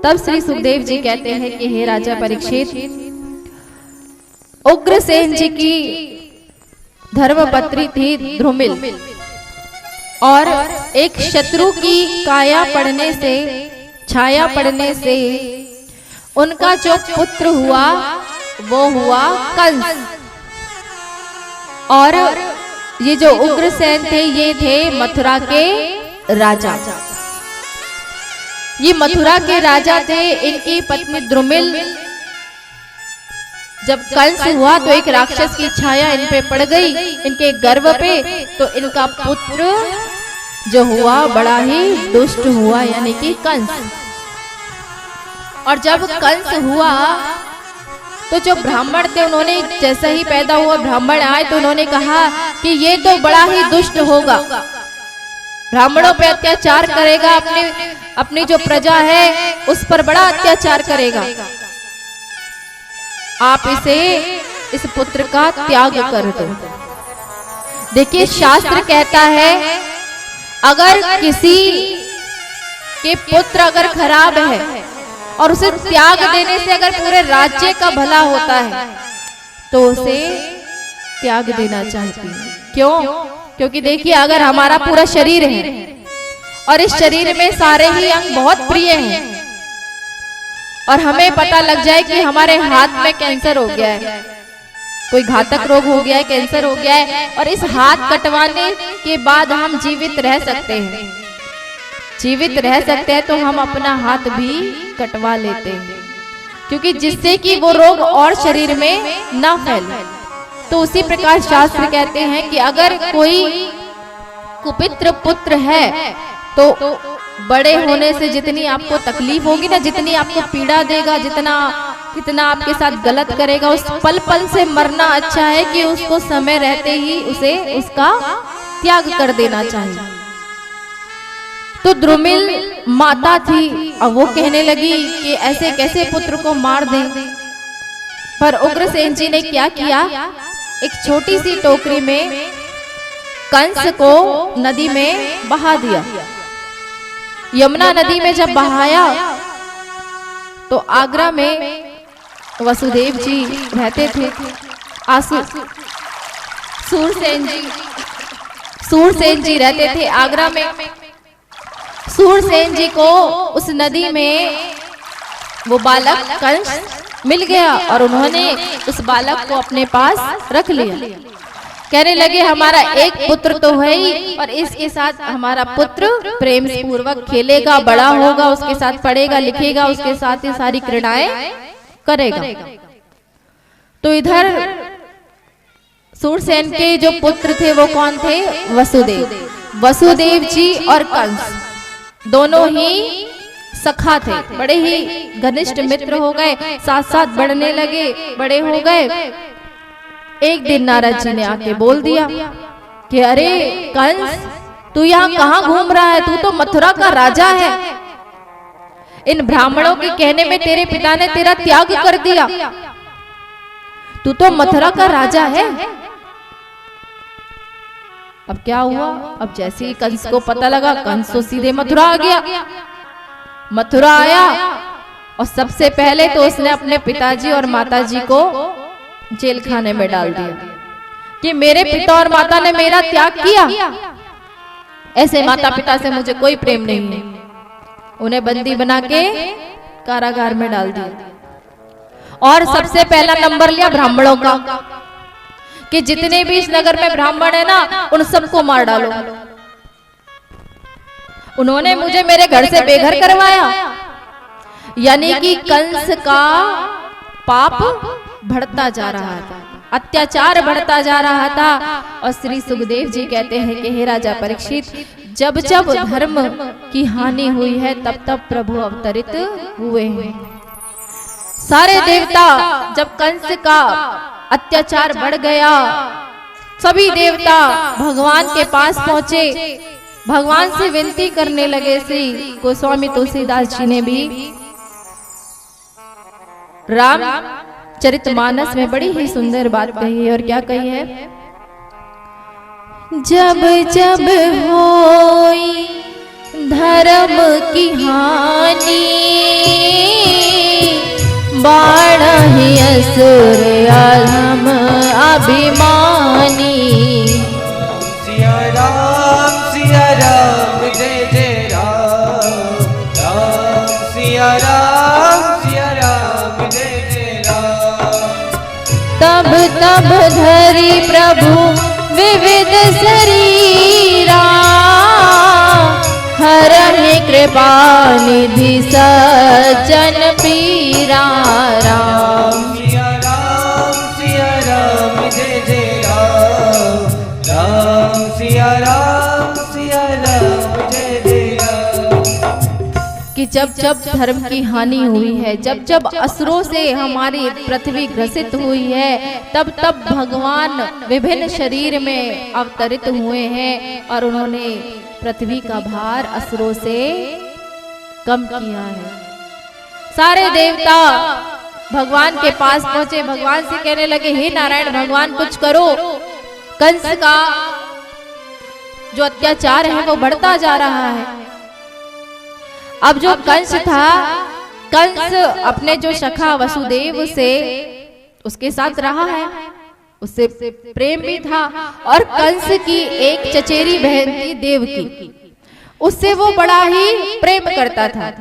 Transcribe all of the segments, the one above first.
तब श्री सुखदेव जी कहते हैं कि हे राजा परीक्षित, उग्रसेन जी की धर्मपत्नी थी द्रुमिल, और एक शत्रु की काया पड़ने से, छाया पड़ने से उनका जो पुत्र हुआ वो हुआ कंस। और ये जो उग्रसेन थे ये थे मथुरा के राजा। ये मथुरा के राजा थे। इनकी पत्नी द्रुमिल, जब कंस हुआ तो एक राक्षस की छाया इन पे पड़ गई, इनके गर्भ पे। तो इनका पुत्र जो हुआ बड़ा ही दुष्ट हुआ, यानी कि कंस। और जब कंस हुआ तो जो ब्राह्मण थे उन्होंने, जैसा ही पैदा हुआ ब्राह्मण आए तो उन्होंने कहा कि ये तो बड़ा ही दुष्ट होगा, ब्राह्मणों पे अत्याचार करेगा, अपनी जो प्रजा है उस पर बड़ा अत्याचार करेगा, आप इस पुत्र का त्याग कर दो। देखिए शास्त्र कहता है अगर किसी के पुत्र अगर खराब है और उसे त्याग देने से अगर पूरे राज्य का भला होता है तो उसे त्याग देना चाहिए। क्यों? क्योंकि देखिए अगर हमारा पूरा शरीर है और इस शरीर में सारे ही अंग बहुत प्रिय हैं और हमें पता लग जाए कि हमारे हाथ में कैंसर हो गया है, कोई घातक रोग हो गया है, कैंसर हो गया है, और इस हाथ कटवाने के बाद हम जीवित रह सकते हैं, जीवित रह सकते हैं तो हम अपना हाथ भी कटवा लेते हैं, क्योंकि जिससे कि वो रोग और शरीर में ना फैले। तो उसी प्रकार शास्त्र कहते हैं कि अगर कोई कुपित्र पुत्र है तो बड़े होने से जितनी आपको तकलीफ होगी ना, जितनी आपको पीड़ा देगा, कितना आपके साथ गलत करेगा, उस पल पल से मरना अच्छा है कि उसको समय रहते ही उसे उसका त्याग कर देना चाहिए। तो द्रुमिल माता थी और वो कहने लगी कि ऐसे कैसे पुत्र को मार दें। पर उग्रसेन जी ने क्या किया, एक छोटी सी टोकरी में कंस को नदी में बहा दिया। यमुना नदी में जब बहाया तो आगरा में वसुदेव जी रहते थे। सूरसेन जी रहते थे आगरा में। सूरसेन जी को उस नदी में वो बालक कंस मिल गया और उन्होंने उस बालक को अपने पास रख लिया। कहने लगे हमारा एक पुत्र तो है ही और इसके साथ हमारा पुत्र प्रेम पूर्वक खेलेगा, बड़ा होगा, उसके साथ पढ़ेगा लिखेगा, उसके साथ ही सारी क्रीड़ाएं करेगा। तो इधर सूरसेन के जो पुत्र थे वो कौन थे? वसुदेव जी और कंस दोनों ही सखा थे, बड़े ही घनिष्ठ मित्र हो गए, साथ साथ बढ़ने लगे, बड़े हो गए। एक दिन नारद जी ने आके बोल दिया कि अरे कंस, तू यहाँ कहाँ घूम रहा है? तू तो मथुरा का राजा है। इन ब्राह्मणों के कहने में तेरे पिता ने तेरा त्याग कर दिया। तू तो मथुरा का राजा है। अब क्या हुआ? अब जैसे ही कंस को पता लगा, कंस तो सीधे मथुरा आ गया। मथुरा आया और सबसे पहले तो उसने अपने पिताजी और माताजी को जेल खाने में डाल दिया कि मेरे पिता और माता ने मेरा त्याग किया, ऐसे माता पिता से मुझे कोई प्रेम नहीं है। उन्हें बंदी बना के कारागार में डाल दिया। और सबसे पहला नंबर लिया ब्राह्मणों का कि जितने भी इस नगर में ब्राह्मण है ना, उन सबको मार डालो। उन्होंने मुझे मेरे घर से बेघर करवाया। यानी कि कंस का पाप बढ़ता जा रहा था, अत्याचार बढ़ता जा रहा था। और श्री सुखदेव जी कहते हैं कि हे राजा परीक्षित, जब जब धर्म की हानि हुई है तब तब प्रभु अवतरित हुए हैं। सारे देवता, जब कंस का अत्याचार बढ़ गया, सभी देवता भगवान के पास पहुंचे, भगवान से विनती करने लगे। श्री गोस्वामी तुलसीदास जी ने भी राम चरितमानस में बड़ी ही सुंदर बात कही है। और क्या कही है? जब जब होई धर्म की हानि, नाही असुर अधम अभिमानी। सिया राम जय जय राम, राम सिया राम जय जय राम। तब तब धरी प्रभु विविध शरीरा, हरहि कृपा निधि सज्जन पीरा। राम सिया राम जय जय राम, राम सिया राम जय जय राम। कि जब जब धर्म की हानि हुई है, जब जब असुरों से हमारी पृथ्वी ग्रसित हुई है, तब तब भगवान विभिन्न शरीर में अवतरित हुए हैं और उन्होंने पृथ्वी का भार असुरों से कम किया है। सारे देवता भगवान के पास पहुंचे, भगवान से कहने लगे, हे नारायण भगवान कुछ करो, कंस का जो अत्याचार है वो बढ़ता जा रहा है। अब जो कंस था, कंस अपने जो सखा वसुदेव से उसके साथ रहा है, उससे प्रेम भी था, और कंस की एक चचेरी बहन थी देवकी, उससे वो बड़ा ही प्रेम करता था।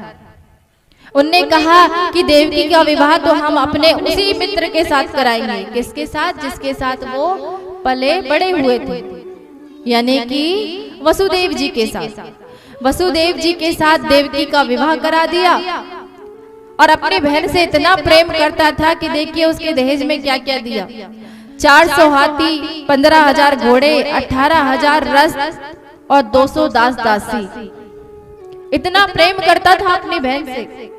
उनने कहा कि देवकी का विवाह तो हम अपने उसी मित्र के साथ कराएंगे। किसके साथ? जिसके साथ वो पले बड़े हुए थे, यानी कि वसुदेव जी के साथ। वसुदेव जी के साथ देवकी का विवाह करा दिया, और अपनी बहन से इतना प्रेम करता था कि देखिए उसके दहेज में क्या क्या दिया। 400 हाथी, 15,000 घोड़े, 18,000 रथ और 200 दास दासी। इतना प्रेम करता था अपनी बहन से।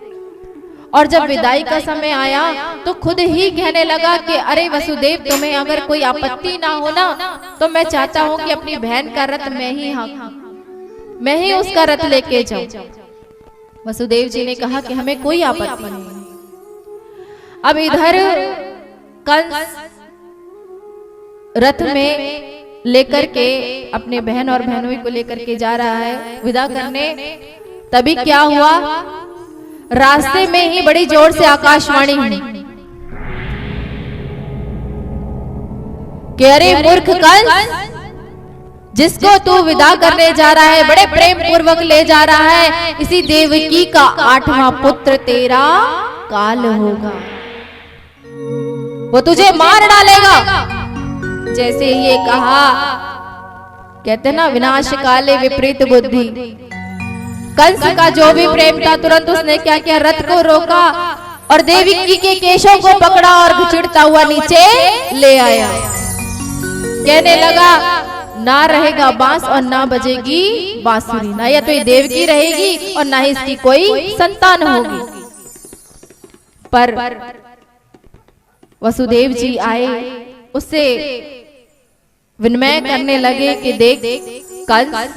और जब विदाई का समय आया तो खुद ही कहने लगा कि अरे वसुदेव, तुम्हें अगर कोई आपत्ति ना हो ना, तो मैं चाहता हूं कि अपनी बहन का रथ मैं ही उसका रथ लेके जाऊं। वसुदेव जी ने कहा कि हमें कोई आपत्ति नहीं। अब इधर कंस रथ में लेकर के अपने बहन और बहनोई को लेकर के जा रहा है विदा करने। तभी क्या हुआ, रास्ते में ही बड़ी जोर से आकाशवाणी हुई कि अरे मूर्ख कंस, जिसको तू विदा करने जा रहा है, बड़े प्रेम पूर्वक ले जा रहा है, इसी देवकी का 8वां पुत्र तेरा काल होगा, वो तुझे मार डालेगा। जैसे ये कहा, कहते ना विनाश काले विपरीत बुद्धि। कंस का जो भी प्रेम था, तुरंत उसने क्या किया, रथ को रोका और देवकी के केशों को पकड़ा और घुचड़ता हुआ नीचे ले आया। कहने लगा, ना रहेगा बांस और ना बजेगी बांसुरी, ना या तो ये देवकी रहेगी और ना ही इसकी कोई संतान होगी। पर वसुदेव जी आए, उससे विनम्र करने लगे कि देख कंस,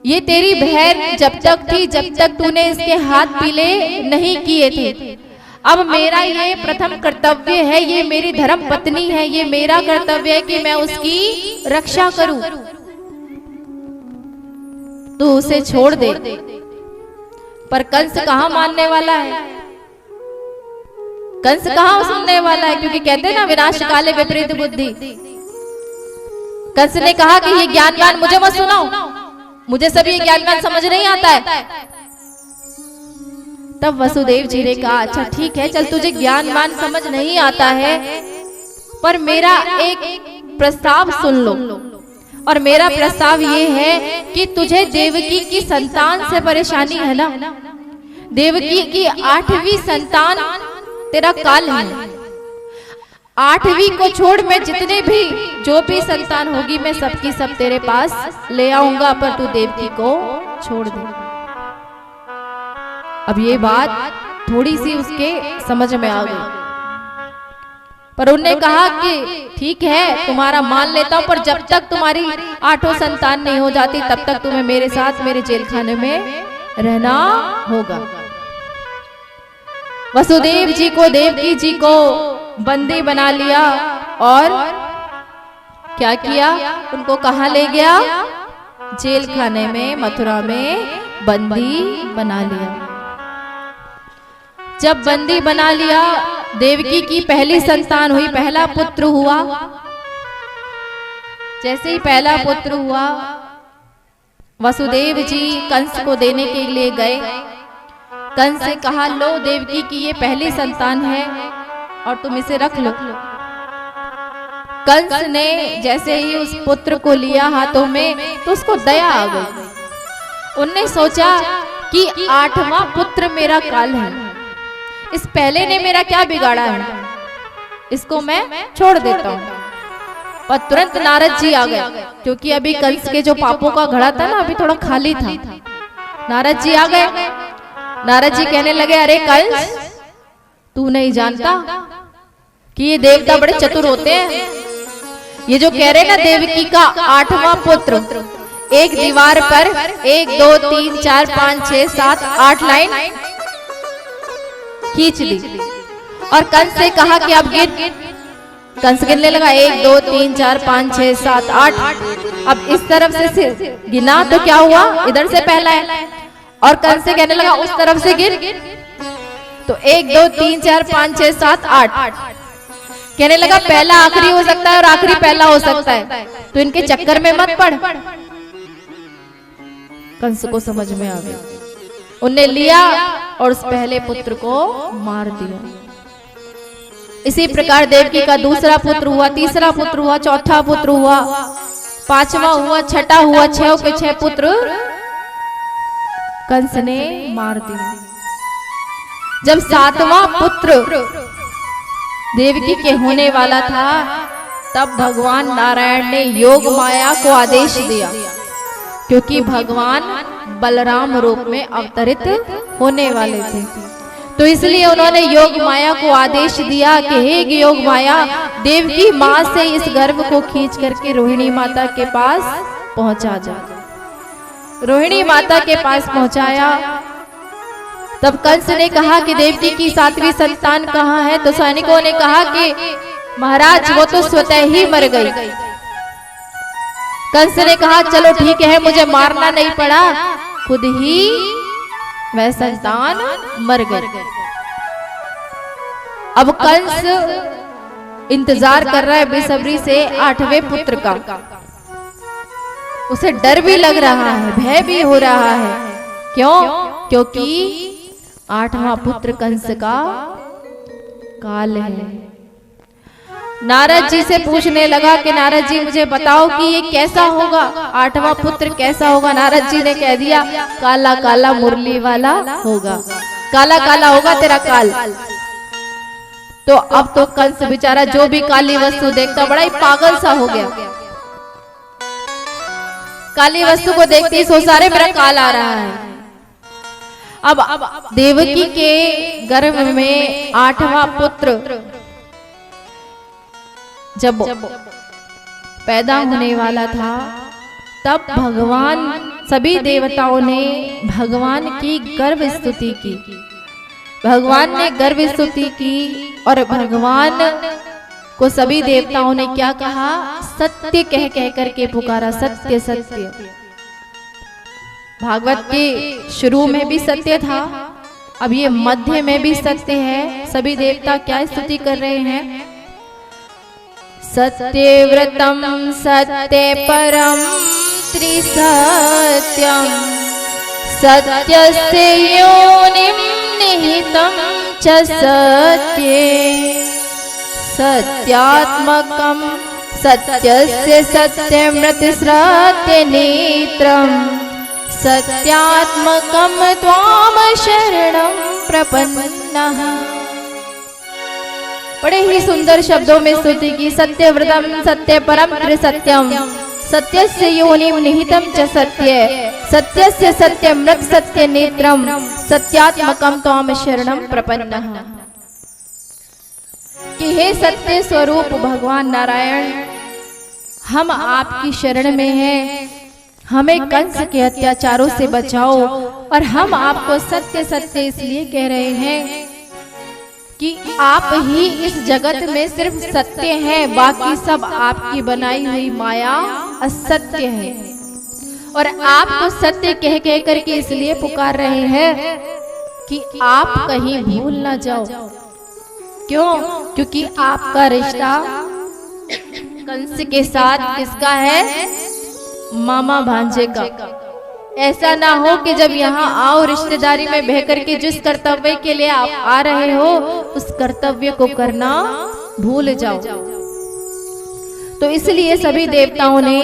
ये तेरी बहन जब तक थी, जब तक तूने इसके हाथ पीले नहीं किए थे। अब मेरा ये प्रथम कर्तव्य है, ये मेरी धर्म पत्नी है, ये मेरा कर्तव्य है कि मैं उसकी रक्षा करूं। तू उसे छोड़ दे। पर कंस कहां मानने वाला है, कंस कहां सुनने वाला है, क्योंकि कहते ना विनाश काले विपरीत बुद्धि। कंस ने कहा कि ये ज्ञानवान मुझे मत सुनाओ, मुझे सब ये ज्ञानवान समझ नहीं आता है। तब वसुदेव जी ने कहा, अच्छा ठीक है, चल तुझे ज्ञानवान समझ नहीं आता है, पर मेरा एक प्रस्ताव सुन लो। और मेरा प्रस्ताव ये है कि तुझे देवकी की संतान से परेशानी है ना, देवकी की 8वीं संतान तेरा काल है। 8वीं को छोड़, मैं जितने भी जो भी संतान होगी मैं सबकी सब तेरे पास ले आऊंगा, पर तू देवकी को छोड़ दे। अब ये बात थोड़ी सी उसके समझ में आ गई, पर उन्होंने कहा कि ठीक है तुम्हारा मान लेता हूं, पर जब तक तुम्हारी 8 संतान नहीं हो जाती तब तक तुम्हें मेरे साथ मेरे जेल खाने में रहना होगा। वसुदेव जी को, देवकी जी को बंदी बना लिया और क्या किया, उनको कहां ले गया, जेल खाने में, मथुरा में बंदी बना लिया। जब बंदी बना लिया, देवकी की पहली संतान हुई, पहला पुत्र हुआ। जैसे ही पहला पुत्र हुआ, वसुदेव जी कंस को देने के लिए गए। कंस से कहा, लो देवकी की ये पहली संतान है और तुम इसे रख लो। कंस ने जैसे ही उस पुत्र को लिया हाथों में, तो उसको दया आ गई। उनने सोचा कि 8वां पुत्र मेरा काल है, इस पहले ने मेरा क्या बिगाड़ा है, इसको मैं छोड़ देता हूँ। पर तुरंत नारद जी आ गए, क्योंकि अभी कंस के जो पापों का घड़ा था ना, अभी थोड़ा खाली था। नारद जी आ गए। नारद जी कहने लगे, अरे कंस, तू नहीं जानता कि ये देवता बड़े चतुर होते हैं। ये जो कह रहे ना देवकी का 8वां पुत्र, एक दीवार पर 1 2 3 4 5 6 7 8 लाइन खींच दी और कंस से कहा कि अब गिन। कंस गिनने लगा, 1 2 3 4 5 6 7 8। अब इस तरफ से गिना तो क्या हुआ, इधर से पहला है। और कंस से कहने लगा, उस तरफ से गिन, तो 1 2 3 4 5 6 7 8। कहने लगा, पहला आखिरी हो सकता है और आखिरी पहला हो सकता है, तो इनके चक्कर में मत पड़। कंस को समझ में आ गया, उनने लिया और उस पहले पुत्र को मार दिया। इसी प्रकार देवकी का दूसरा पुत्र हुआ, तीसरा पुत्र हुआ, चौथा पुत्र हुआ, 5वां हुआ, 6ठा हुआ, 6 के 6 पुत्र कंस ने मार दिया। जब 7वां पुत्र देवकी के होने वाला था, तब भगवान नारायण ने योग माया को आदेश दिया, क्योंकि भगवान बलराम रूप में अवतरित होने वाले थे। तो इसलिए उन्होंने योग माया को आदेश दिया कि हे योग माया, देवकी माँ से इस गर्भ को खींच करके रोहिणी माता के पास पहुंचा जा। रोहिणी माता के पास पहुंचाया। तब कंस ने कहा कि देवकी की 7वीं संतान कहाँ है, तो सैनिकों ने कहा कि महाराज वो तो स्वतः ही मर गई। कंस ने कहा, चलो ठीक है, मुझे मारना नहीं पड़ा, खुद ही वह संतान मर गई। अब कंस इंतजार कर रहा है बेसब्री से 8वें पुत्र का। उसे डर भी लग रहा है, भय भी हो रहा है। क्यों? क्योंकि 8वां पुत्र कंस का काल है। नारद जी से पूछने लगा कि नारद जी मुझे बताओ कि ये कैसा होगा, 8वां पुत्र कैसा होगा। नारद जी ने कह दिया, काला काला मुरली वाला होगा, काला काला होगा तेरा काल। तो अब तो कंस बेचारा जो भी काली वस्तु देखता बड़ा ही पागल सा हो गया। काली वस्तु को देखते ही सोचा, अरे मेरा काल आ रहा है। अब देवकी के गर्भ में 8वां पुत्र जब पैदा होने वाला था, तब भगवान, सभी देवताओं ने भगवान की गर्भ स्तुति की। भगवान ने गर्भ स्तुति की और भगवान को सभी देवताओं ने क्या कहा, सत्य कह कह करके पुकारा, सत्य सत्य। भागवत के शुरू में भी सत्य था, अब ये मध्य में भी सत्य है। सभी देवता क्या स्तुति कर रहे हैं, सत्यव्रतम सत्य परम त्रिसत्यम, सत्यस्य योनिं निहितं च सत्ये, सत्यात्मकं सत्यस्य सत्यमृतसत्य नेत्रं, सत्यात्मकं त्वां शरणं प्रपन्नः। बड़े ही सुंदर शब्दों में स्तुति की। सत्यव्रतम सत्य परम त्रिसत्यम, सत्यस्य योनिं निहितं च सत्ये, सत्यस्य सत्यमृत सत्य नेत्रम, सत्यात्मकं त्वां शरणं प्रपन्नः। कि हे सत्य स्वरूप भगवान नारायण, हम आपकी शरण में हैं, हमें कंस के अत्याचारों से बचाओ। और हम आपको सत्य सत्य इसलिए कह रहे हैं कि आप ही इस जगत में सिर्फ सत्य हैं, बाकी सब आपकी बनाई हुई माया असत्य है। और आपको सत्य कह कह करके इसलिए पुकार रहे हैं कि आप कहीं भूल ना जाओ। क्यों? क्योंकि आपका रिश्ता कंस के साथ किसका है? मामा भांजे का। ऐसा ना हो कि जब यहाँ आओ रिश्तेदारी में बहकर के जिस कर्तव्य के लिए आप आ रहे हो उस कर्तव्य को करना भूल जाओ। तो इसलिए सभी देवताओं ने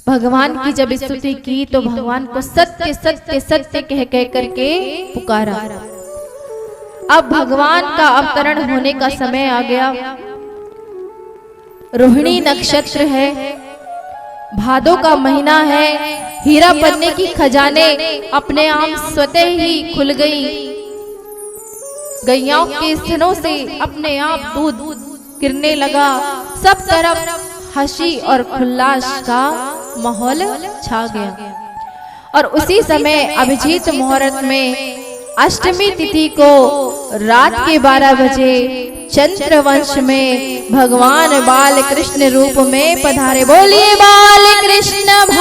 भगवान की जब स्तुति की तो भगवान को सत्य सत्य सत्य कह कह करके पुकारा। अब भगवान का अवतरण होने का समय आ गया। रोहिणी नक्षत्र है, भादों का महीना है, हीरा पन्ने की खजाने अपने आप स्वतः ही खुल गई। गैयाओं के स्तनों से अपने आप दूध गिरने लगा। सब तरफ हंसी और उल्लास का माहौल छा गया। और उसी समय अभिजीत मुहूर्त में अष्टमी तिथि को रात के 12 बजे चंद्रवंश में भगवान बाल कृष्ण रूप में पधारे। बोलिए बाल कृष्ण